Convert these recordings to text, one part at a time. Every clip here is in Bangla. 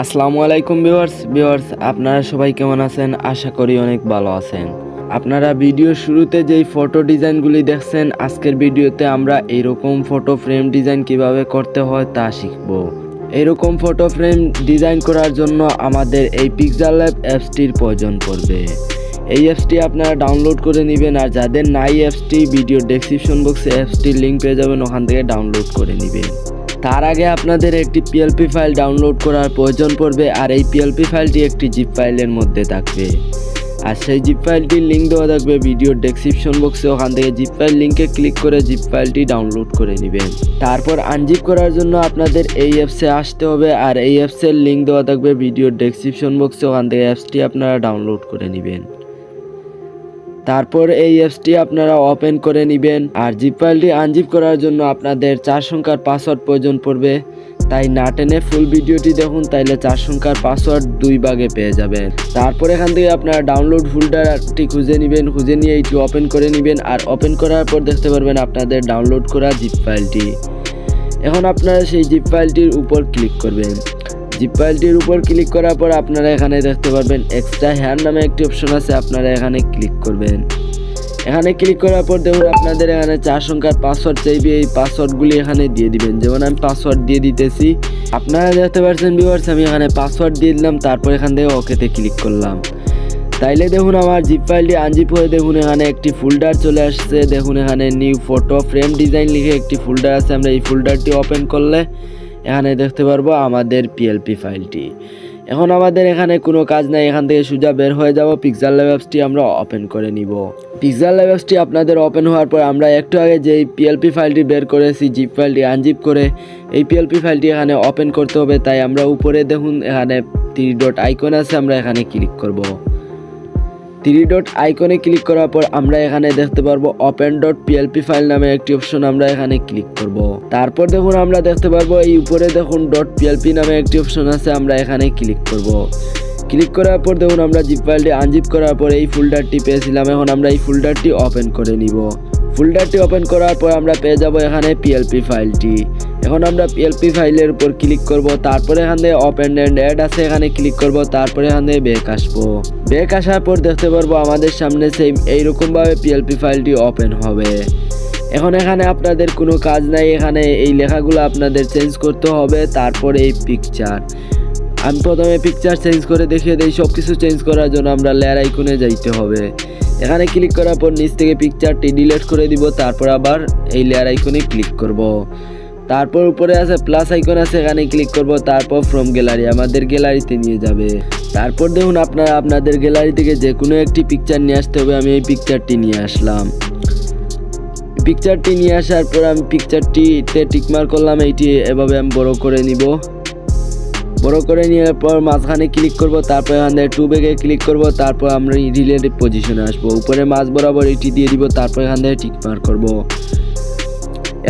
আসসালামু আলাইকুম ভিউয়ার্স আপনারা সবাই কেমন আছেন? আশা করি অনেক ভালো আছেন। আপনারা ভিডিওর শুরুতে যেই ফটো ডিজাইনগুলি দেখছেন, আজকের ভিডিওতে আমরা এইরকম ফটো ফ্রেম ডিজাইন কিভাবে করতে হয় তা শিখব। এইরকম ফটো ফ্রেম ডিজাইন করার জন্য আমাদের এই পিক্সেলল্যাব অ্যাপসটির প্রয়োজন পড়বে। এই অ্যাপসটি আপনারা ডাউনলোড করে নেবেন, আর যাদের নাই অ্যাপসটি ভিডিও ডেসক্রিপশন বক্সে অ্যাপসটির লিঙ্ক পেয়ে যাবেন, ওখান থেকে ডাউনলোড করে নেবেন। তার আগে আপনাদের একটি PLP ফাইল ডাউনলোড করার প্রয়োজন পড়বে, আর এই PLP ফাইলটি একটি জিপ ফাইলের মধ্যে থাকবে। আর সেই জিপ ফাইলটির লিঙ্ক দেওয়া থাকবে ভিডিওর ডেসক্রিপশন বক্সে, ওখান থেকে জিপ ফাইল লিঙ্কে ক্লিক করে জিপ ফাইলটি ডাউনলোড করে নেবেন। তারপর আনজিপ করার জন্য আপনাদের এই অ্যাপসে আসতে হবে, আর এই অ্যাপসের লিঙ্ক দেওয়া থাকবে ভিডিওর ডেসক্রিপশন বক্সে, ওখান থেকে অ্যাপসটি আপনারা ডাউনলোড করে নেবেন। তারপর এই অ্যাপসটি আপনারা ওপেন করে নেবেন। আর জিপ ফাইলটি আনজিপ করার জন্য আপনাদের 4 সংখ্যার পাসওয়ার্ড প্রয়োজন পড়বে, তাই না টেনে ফুল ভিডিওটি দেখুন, তাইলে 4 সংখ্যার পাসওয়ার্ড 2 ভাগে পেয়ে যাবেন। তারপর এখান থেকে আপনারা ডাউনলোড ফোল্ডারটি খুঁজে নেবেন, খুঁজে নিয়ে এইটি ওপেন করে নেবেন। আর ওপেন করার পর দেখতে পারবেন আপনাদের ডাউনলোড করা জিপ ফাইলটি। এখন আপনারা সেই জিপ ফাইলটির উপর ক্লিক করবেন। জিপ ফাইলটির উপর ক্লিক করার পর আপনারা এখানে দেখতে পারবেন এক্সট্রা হেয়ার নামে একটি অপশন আছে, আপনারা এখানে ক্লিক করবেন। এখানে ক্লিক করার পর দেখুন আপনাদের এখানে 4 সংখ্যার পাসওয়ার্ড চাইবে, এই পাসওয়ার্ডগুলি এখানে দিয়ে দিবেন। যেমন আমি পাসওয়ার্ড দিয়ে দিতেছি, আপনারা দেখতে পাচ্ছেন ভিউয়ার্স আমি এখানে পাসওয়ার্ড দিয়ে দিলাম, তারপর এখান থেকে ওকেতে ক্লিক করলাম। তাইলে দেখুন আমার জিপ ফাইলটি আনজিপ হয়ে দেখুন এখানে একটি ফোল্ডার চলে আসছে। দেখুন এখানে নিউ ফটো ফ্রেম ডিজাইন লিখে একটি ফোল্ডার আছে। আমরা এই ফোল্ডারটি ওপেন করলে এখানে দেখতে পারবো আমাদের PLP ফাইলটি। এখন আমাদের এখানে কোনো কাজ নাই, এখান থেকে সোজা বের হয়ে যাব। পিক্সেলল্যাব অ্যাপসটি আমরা ওপেন করে নিব। পিক্সেলল্যাব অ্যাপসটি আপনাদের ওপেন হওয়ার পর আমরা একটু আগে যেই PLP ফাইলটি বের করেছি, জিপ ফাইলটি আনজিপ করে এই PLP ফাইলটি এখানে ওপেন করতে হবে। তাই আমরা উপরে দেখুন এখানে 3 ডট আইকন আছে, আমরা এখানে ক্লিক করব। 3 ডট আইকনে ক্লিক করার পর আমরা এখানে দেখতে পারবো ওপেন ডট PLP ফাইল নামে একটি অপশন, আমরা এখানে ক্লিক করব। তারপর দেখুন আমরা দেখতে পারবো এই উপরে দেখুন ডট PLP নামে একটি অপশন আছে, আমরা এখানে ক্লিক করব। ক্লিক করার পর দেখুন আমরা জিপ ফাইলটি আনজিপ করার পর এই ফোল্ডারটি পেয়েছিলাম। এখন আমরা এই ফোল্ডারটি ওপেন করে নিব। ফোল্ডারটি ওপেন করার পর আমরা পেয়ে যাব এখানে PLP ফাইলটি। এখন আমরা PLP ফাইলের উপর ক্লিক করব। তারপরে এখান থেকে ওপেন এন্ড অ্যাড আছে, এখানে ক্লিক করব। তারপরে এখান থেকে ব্যাক আসবো। ব্যাক আসার পর দেখতে পারবো আমাদের সামনে সেম এইরকমভাবে PLP ফাইলটি ওপেন হবে। এখন এখানে আপনাদের কোনো কাজ নাই, এখানে এই লেখাগুলো আপনাদের চেঞ্জ করতে হবে। তারপরে এই পিকচার, আমি প্রথমে পিকচার চেঞ্জ করে দেখিয়ে দিই। সব কিছু চেঞ্জ করার জন্য আমরা লেয়ার আইকনে যাইতে হবে। এখানে ক্লিক করার পর নিচ থেকে পিকচারটি ডিলিট করে দিব। তারপর আবার এই লেয়ার আইকনে ক্লিক করব। তারপর উপরে আছে প্লাস আইকন আছে, এখানে ক্লিক করব। তারপর ফ্রম গ্যালারি আমাদের গ্যালারিতে নিয়ে যাবে। তারপর দেখুন আপনারা আপনাদের গ্যালারি থেকে যে কোনো একটি পিকচার নিয়ে আসতে হবে। আমি এই পিকচারটি নিয়ে আসলাম। পিকচারটি নিয়ে আসার পর আমি পিকচারটিতে টিকমার্ক করলাম। এইটি এভাবে আমি বড় করে নিব। বড় করে নেওয়ার পর মাঝখানে ক্লিক করব। তারপর এখান থেকে 2 ব্যাগে ক্লিক করব। তারপর আমরা রিলেটিভ পজিশনে আসবো। উপরে মাঝ বরাবর এটি দিয়ে দিব। তারপর এখান থেকে টিকমার্ক করব।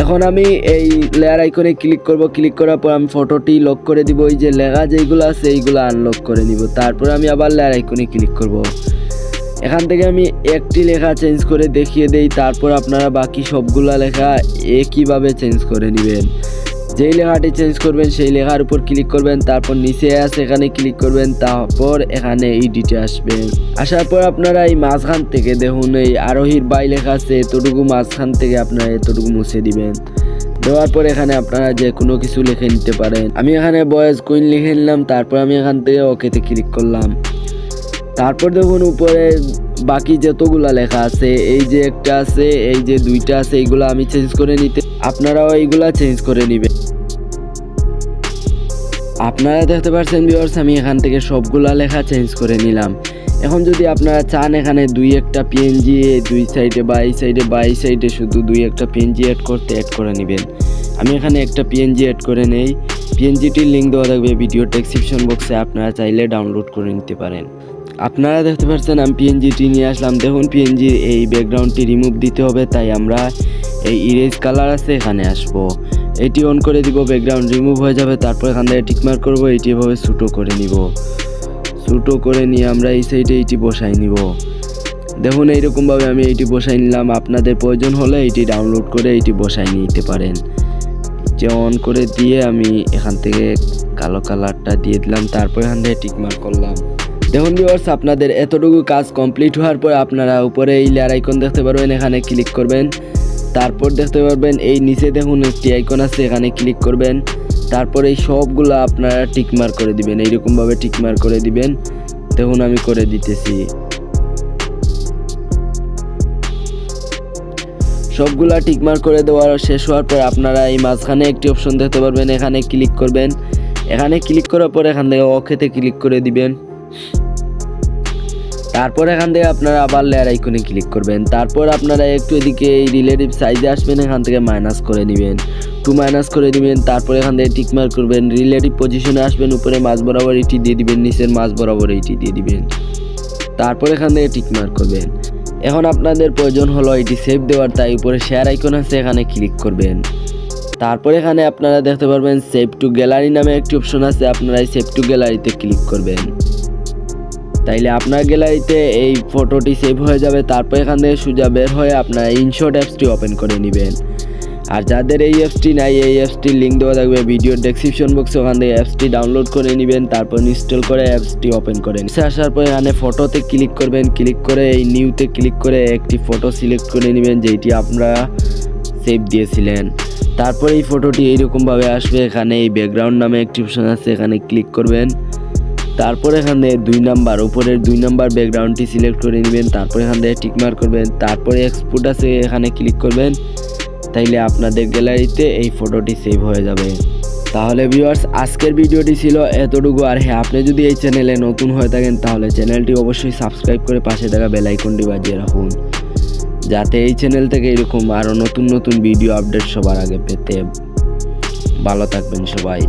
এখন আমি এই লেয়ার আইকনে ক্লিক করব। ক্লিক করার পর আমি ফটোটি লক করে দিব। এই যে লেখা যেইগুলো আছে এইগুলো আনলক করে নিব। তারপর আমি আবার লেয়ার আইকনে ক্লিক করব। এখান থেকে আমি একটি লেখা চেঞ্জ করে দেখিয়ে দেই। তারপর আপনারা বাকি সবগুলা লেখা একইভাবে চেঞ্জ করে নেবেন। যেই লেখাটি চেঞ্জ করবেন সেই লেখার উপর ক্লিক করবেন। তারপর নিচে আছে এখানে ক্লিক করবেন। তারপর এখানে এডিটে আসবেন। আসার পর আপনারা এই মাঝখান থেকে দেখুন এই আরোহীর বাই লেখা আছে, এতটুকু মাঝখান থেকে আপনারা এতটুকু মুছে দিবেন। দেওয়ার পর এখানে আপনারা যে কোনো কিছু লিখে নিতে পারেন। আমি এখানে বয়েজ কুইন লিখে নিলাম। তারপর আমি এখান থেকে ওকেতে ক্লিক করলাম। তারপর দেখুন উপরে বাকি যতগুলা লেখা আছে, এই যে একটা আছে, এই যে 2টা আছে, এইগুলো আমি চেঞ্জ করে নিতে, আপনারাও এইগুলা চেঞ্জ করে নেবেন। আপনারা দেখতে পাচ্ছেন ভিউয়ার্স আমি এখান থেকে সবগুলা লেখা চেঞ্জ করে নিলাম। এখন যদি আপনারা চান এখানে 2-1টা PNG দুই সাইডে বা এই সাইডে বা এই সাইডে শুধু 2-1টা PNG অ্যাড করতে অ্যাড করে নেবেন। আমি এখানে একটা PNG অ্যাড করে নেই। PNGটির লিঙ্ক দেওয়া থাকবে ভিডিও ডেসক্রিপশন বক্সে, আপনারা চাইলে ডাউনলোড করে নিতে পারেন। আপনারা দেখতে পাচ্ছেন আমি PNGটি নিয়ে আসলাম। দেখুন PNGর এই ব্যাকগ্রাউন্ডটি রিমুভ দিতে হবে, তাই আমরা এই ইরেজ কালার আছে এখানে আসবো। এটি অন করে দিব, ব্যাকগ্রাউন্ড রিমুভ হয়ে যাবে। তারপর এখান থেকে টিকমার্ক করবো। এটি এভাবে ছোটো করে নিব। ছোটো করে নিয়ে আমরা এই সাইডে এইটি বসাই নিব। দেখুন এইরকমভাবে আমি এইটি বসাই নিলাম। আপনাদের প্রয়োজন হলে এইটি ডাউনলোড করে এইটি বসাই নিতে পারেন। লাইটটা অন করে দিয়ে আমি এখান থেকে কালো কালারটা দিয়ে দিলাম, তারপর এখান থেকে টিকমার্ক করলাম। দেখুন ভিউয়ার্স, আপনাদের এতটুকু কাজ কমপ্লিট হওয়ার পর আপনারা উপরে এই লেয়ার আইকন দেখতে পারবেন, এখানে ক্লিক করবেন। তারপর দেখতে পারবেন এই নিচে দেখুন একটি আইকন আছে, এখানে ক্লিক করবেন। তারপর এই সবগুলো আপনারা টিকমার্ক করে দিবেন, এইরকমভাবে টিকমার্ক করে দিবেন। দেখুন আমি করে দিতেছি। সবগুলা টিকমার্ক করে দেওয়ার শেষ হওয়ার পর আপনারা এই মাঝখানে একটি অপশন দেখতে পারবেন, এখানে ক্লিক করবেন। এখানে ক্লিক করার পর এখান থেকে ওকেতে ক্লিক করে দিবেন। তারপর এখান থেকে আপনারা আবার লেয়ার আইকনে ক্লিক করবেন। তারপর আপনারা একটু এদিকে এই রিলেটিভ সাইজে আসবেন, এখান থেকে মাইনাস করে নেবেন, 2 মাইনাস করে দিবেন। তারপর এখান থেকে টিকমার্ক করবেন, রিলেটিভ পজিশনে আসবেন, উপরে মাঝ বরাবর এটি দিয়ে দিবেন, নিচের মাঝ বরাবর এটি দিয়ে দিবেন। তারপর এখান থেকে টিকমার্ক করবেন। এখন আপনাদের প্রয়োজন হলো এটি সেভ দেওয়ার, তাই উপরে শেয়ার আইকন আছে, এখানে ক্লিক করবেন। তারপর এখানে আপনারা দেখতে পারবেন সেভ টু গ্যালারি নামে একটি অপশন আছে, আপনারা এই সেভ টু গ্যালারিতে ক্লিক করবেন। তাইলে আপনার গ্যালারিতে এই ফটোটি সেভ হয়ে যাবে। তারপর এখান থেকে সোজা বের হয়ে আপনারা ইনশট অ্যাপসটি ওপেন করে নেবেন। আর যাদের এই অ্যাপসটি নাই, এই অ্যাপসটির লিঙ্ক দেওয়া থাকবে ভিডিওর ডেসক্রিপশন বক্সে, ওখান থেকে অ্যাপসটি ডাউনলোড করে নেবেন। তারপর ইনস্টল করে অ্যাপসটি ওপেন করেন। আসার পর এখানে ফটোতে ক্লিক করবেন, ক্লিক করে এই নিউতে ক্লিক করে একটি ফটো সিলেক্ট করে নেবেন যেটি আপনারা সেভ দিয়েছিলেন। তারপর এই ফটোটি এইরকমভাবে আসবে, এখানে এই ব্যাকগ্রাউন্ড নামে একটি অপশন আছে, এখানে ক্লিক করবেন। তারপর এখানে 2 নাম্বার উপরের 2 নাম্বার ব্যাকগ্রাউন্ডটি সিলেক্ট করে নেবেন। তারপর এখান থেকে টিকমার্ক করবেন। তারপরে এক্সপোর্ট আছে, এখানে ক্লিক করবেন। তাইলে আপনাদের গ্যালারিতে এই ফটোটি সেভ হয়ে যাবে। তাহলে ভিউয়ার্স, আজকের ভিডিওটি ছিল এতটুকু। আর হ্যাঁ, আপনি যদি এই চ্যানেলে নতুন হয়ে থাকেন তাহলে চ্যানেলটি অবশ্যই সাবস্ক্রাইব করে পাশে থাকা বেল আইকনটি বাজিয়ে রাখুন, যাতে এই চ্যানেল থেকে এরকম আরও নতুন নতুন ভিডিও আপডেট সবার আগে পেতে। ভালো থাকবেন সবাই।